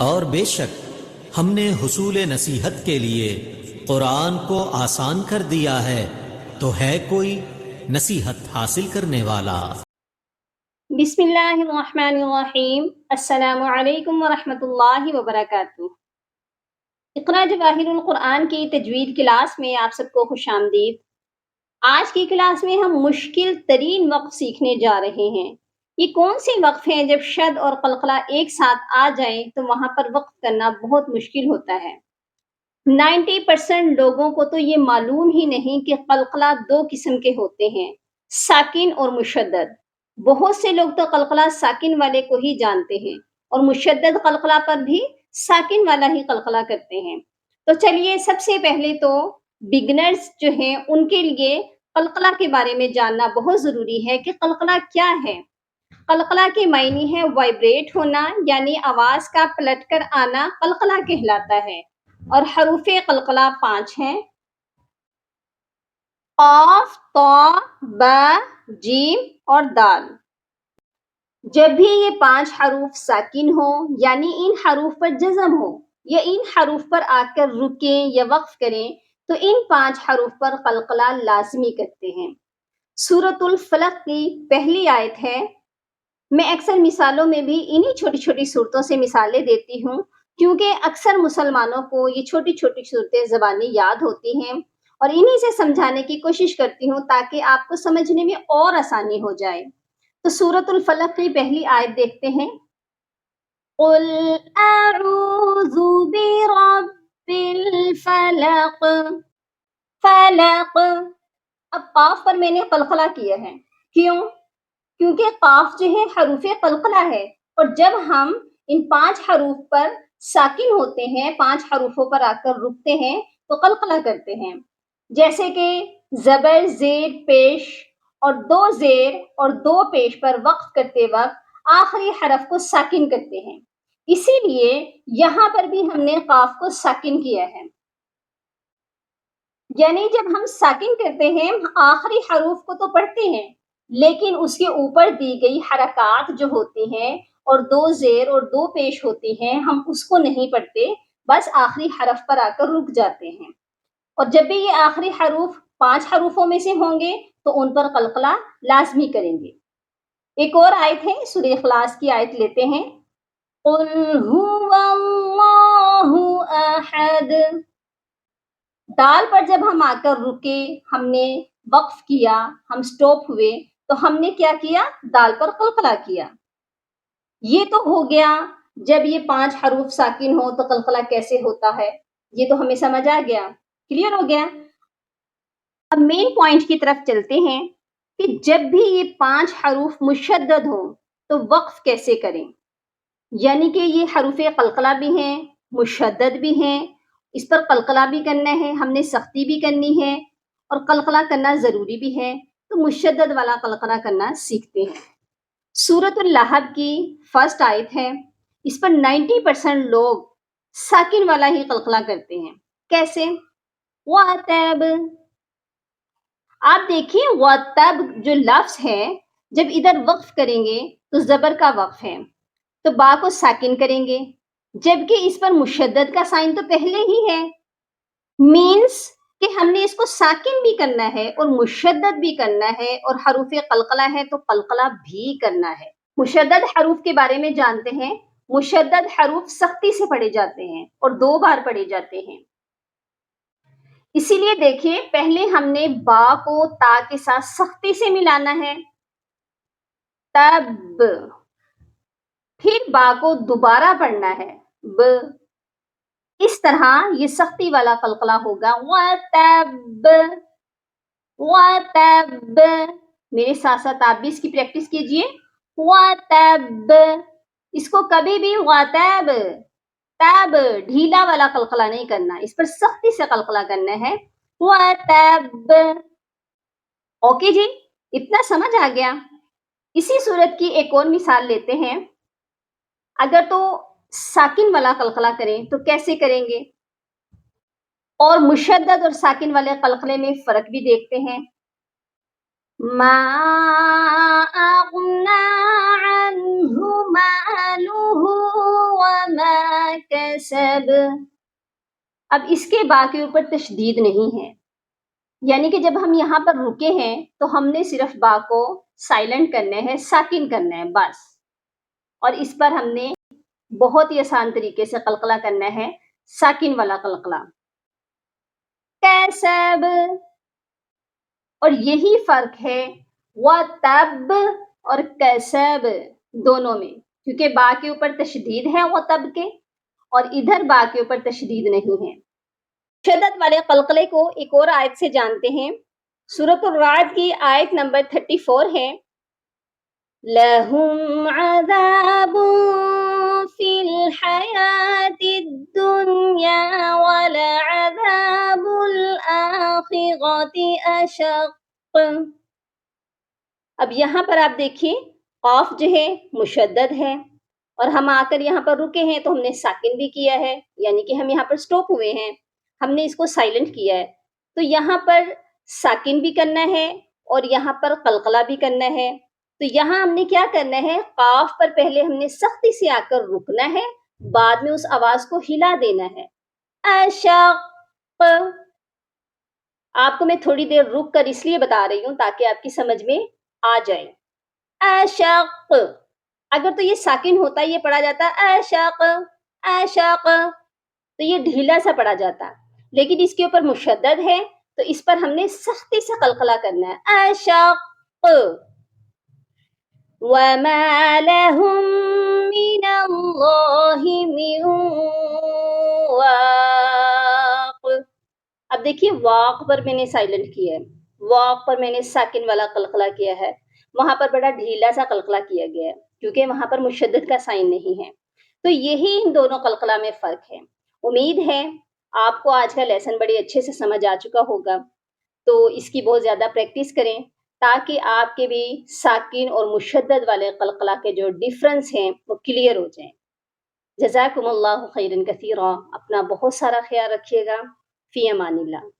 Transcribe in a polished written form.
اور بے شک ہم نے حصول نصیحت کے لیے قرآن کو آسان کر دیا ہے، تو ہے کوئی نصیحت حاصل کرنے والا؟ بسم اللہ الرحمن الرحیم۔ السلام علیکم ورحمۃ اللہ وبرکاتہ۔ اقرا جواہر القرآن کی تجوید کلاس میں آپ سب کو خوش آمدید۔ آج کی کلاس میں ہم مشکل ترین وقف سیکھنے جا رہے ہیں۔ یہ کون سی وقف ہیں جب شد اور قلقلہ ایک ساتھ آ جائیں تو وہاں پر وقف کرنا بہت مشکل ہوتا ہے۔ 90% لوگوں کو تو یہ معلوم ہی نہیں کہ قلقلہ دو قسم کے ہوتے ہیں، ساکن اور مشدد۔ بہت سے لوگ تو قلقلہ ساکن والے کو ہی جانتے ہیں اور مشدد قلقلہ پر بھی ساکن والا ہی قلقلہ کرتے ہیں۔ تو چلیے سب سے پہلے تو بگنرز جو ہیں ان کے لیے قلقلہ کے بارے میں جاننا بہت ضروری ہے کہ قلقلہ کیا ہے۔ قلقلہ کے معنی ہے وائبریٹ ہونا، یعنی آواز کا پلٹ کر آنا قلقلہ کہلاتا ہے، اور حروف قلقلہ 5 ہیں: قاف، طا، با، جیم اور دال۔ جب بھی یہ 5 حروف ساکن ہوں یعنی ان حروف پر جزم ہو یا ان حروف پر آ کر رکیں یا وقف کریں تو ان 5 حروف پر قلقلہ لازمی کرتے ہیں۔ سورۃ الفلق کی پہلی آیت ہے۔ میں اکثر مثالوں میں بھی انہی چھوٹی چھوٹی صورتوں سے مثالیں دیتی ہوں کیونکہ اکثر مسلمانوں کو یہ چھوٹی چھوٹی صورتیں زبانی یاد ہوتی ہیں، اور انہی سے سمجھانے کی کوشش کرتی ہوں تاکہ آپ کو سمجھنے میں اور آسانی ہو جائے۔ تو سورۃ الفلق کی پہلی آیت دیکھتے ہیں: قل اعوذ برب الفلق۔ فلق، اب قاف پر میں نے قلقلہ کیا ہے، کیوں؟ کیونکہ قاف جو ہے حروف قلقلہ ہے، اور جب ہم ان 5 حروف پر ساکن ہوتے ہیں، 5 حروفوں پر آ کر رکتے ہیں تو قلقلہ کرتے ہیں۔ جیسے کہ زبر زیر پیش اور 2 زیر اور 2 پیش پر وقف کرتے وقت آخری حرف کو ساکن کرتے ہیں، اسی لیے یہاں پر بھی ہم نے قاف کو ساکن کیا ہے۔ یعنی جب ہم ساکن کرتے ہیں آخری حروف کو تو پڑھتے ہیں، لیکن اس کے اوپر دی گئی حرکات جو ہوتی ہیں اور 2 زیر اور 2 پیش ہوتی ہیں ہم اس کو نہیں پڑھتے، بس آخری حرف پر آ کر رک جاتے ہیں۔ اور جب بھی یہ آخری حروف 5 حروفوں میں سے ہوں گے تو ان پر قلقلہ لازمی کریں گے۔ ایک اور آیت ہے، سورہ اخلاص کی آیت لیتے ہیں: قل هو اللہ احد۔ دال پر جب ہم آ کر رکے، ہم نے وقف کیا، ہم سٹاپ ہوئے تو ہم نے کیا کیا؟ دال پر قلقلہ کیا۔ یہ تو ہو گیا جب یہ 5 حروف ساکن ہو تو قلقلہ کیسے ہوتا ہے، یہ تو ہمیں سمجھ آ گیا، کلیئر ہو گیا۔ اب مین پوائنٹ کی طرف چلتے ہیں کہ جب بھی یہ 5 حروف مشدد ہوں تو وقف کیسے کریں، یعنی کہ یہ حروف قلقلہ بھی ہیں، مشدد بھی ہیں، اس پر قلقلہ بھی کرنا ہے، ہم نے سختی بھی کرنی ہے اور قلقلہ کرنا ضروری بھی ہے، تو مشدد والا قلقلہ کرنا سیکھتے ہیں۔ سورۃ اللہب کی فرسٹ آیت ہے، اس پر 90% لوگ ساکن والا ہی قلقلہ کرتے ہیں۔ کیسے؟ وَتَب۔ آپ دیکھیں وَتَب جو لفظ ہے جب ادھر وقف کریں گے تو زبر کا وقف ہے تو با کو ساکن کریں گے، جبکہ اس پر مشدد کا سائن تو پہلے ہی ہے، مینس کہ ہم نے اس کو ساکن بھی کرنا ہے اور مشدد بھی کرنا ہے، اور حروف قلقلہ ہے تو قلقلہ بھی کرنا ہے۔ مشدد حروف کے بارے میں جانتے ہیں، مشدد حروف سختی سے پڑھے جاتے ہیں اور 2 بار پڑھے جاتے ہیں۔ اسی لیے دیکھیں پہلے ہم نے با کو تا کے ساتھ سختی سے ملانا ہے، تب، پھر با کو دوبارہ پڑھنا ہے، ب، اس طرح یہ سختی والا قلقلہ ہوگا، وَتَب، وَتَب۔ میرے ساتھ ساتھ آپ بھی اس کی پریکٹس کیجئے، وَتَب۔ اس کو کبھی بھی وَتَب، تب ڈھیلا والا قلقلہ نہیں کرنا، اس پر سختی سے قلقلہ کرنا ہے، وَتَب۔ اوکے جی، اتنا سمجھ آ گیا۔ اسی صورت کی ایک اور مثال لیتے ہیں۔ اگر تو ساکن والا قلقلہ کریں تو کیسے کریں گے، اور مشدد اور ساکن والے قلقلے میں فرق بھی دیکھتے ہیں۔ ما اغنى عنه ماله وما كسب. اب اس کے با کے اوپر تشدید نہیں ہے، یعنی کہ جب ہم یہاں پر رکے ہیں تو ہم نے صرف با کو سائلنٹ کرنا ہے، ساکن کرنا ہے بس. اور اس پر ہم نے بہت ہی آسان طریقے سے قلقلہ کرنا ہے، ساکن والا قلقلہ. کسب. اور یہی فرق ہے وَتَب اور کسب دونوں میں، کیونکہ با کے اوپر تشدید ہے وَتَب کے، اور ادھر با کے اوپر تشدید نہیں ہے. شدت والے قلقلے کو ایک اور آیت سے جانتے ہیں. سورۃ الرعد کی آیت نمبر 34 ہے لَهُمْ عَذَابٌ فِي الْحَيَاةِ الدُّنْيَا وَلَعَذَابُ الْآخِرَةِ أَشَقُّ. اب یہاں پر آپ دیکھیے قاف جو ہے مشدد ہے، اور ہم آ کر یہاں پر رکے ہیں تو ہم نے ساکن بھی کیا ہے، یعنی کہ ہم یہاں پر سٹاپ ہوئے ہیں، ہم نے اس کو سائلنٹ کیا ہے. تو یہاں پر ساکن بھی کرنا ہے اور یہاں پر قلقلہ بھی کرنا ہے. تو یہاں ہم نے کیا کرنا ہے، قاف پر پہلے ہم نے سختی سے آ کر رکنا ہے، بعد میں اس آواز کو ہلا دینا ہے. اشق. آپ کو میں تھوڑی دیر رک کر اس لیے بتا رہی ہوں تاکہ آپ کی سمجھ میں آ جائے. اشق. اگر تو یہ ساکن ہوتا، یہ پڑھا جاتا اشق اشق، تو یہ ڈھیلا سا پڑھا جاتا، لیکن اس کے اوپر مشدد ہے تو اس پر ہم نے سختی سے قلقلہ کرنا ہے. اشق. وَمَا لَهُم مِّنَ اللَّهِ مِن وَاقٍ. اب دیکھیے واق پر میں نے سائلنٹ کیا ہے، واق پر میں نے ساکن والا قلقلہ کیا ہے، وہاں پر بڑا ڈھیلا سا قلقلہ کیا گیا ہے کیونکہ وہاں پر مشدد کا سائن نہیں ہے. تو یہی ان دونوں قلقلہ میں فرق ہے. امید ہے آپ کو آج کا لیسن بڑے اچھے سے سمجھ آ چکا ہوگا، تو اس کی بہت زیادہ پریکٹس کریں تاکہ آپ کے بھی ساکن اور مشدد والے قلقلہ کے جو ڈیفرنس ہیں وہ کلیئر ہو جائیں. جزاکم اللہ خیرا کثیرا. اپنا بہت سارا خیال رکھیے گا. فی امان اللہ.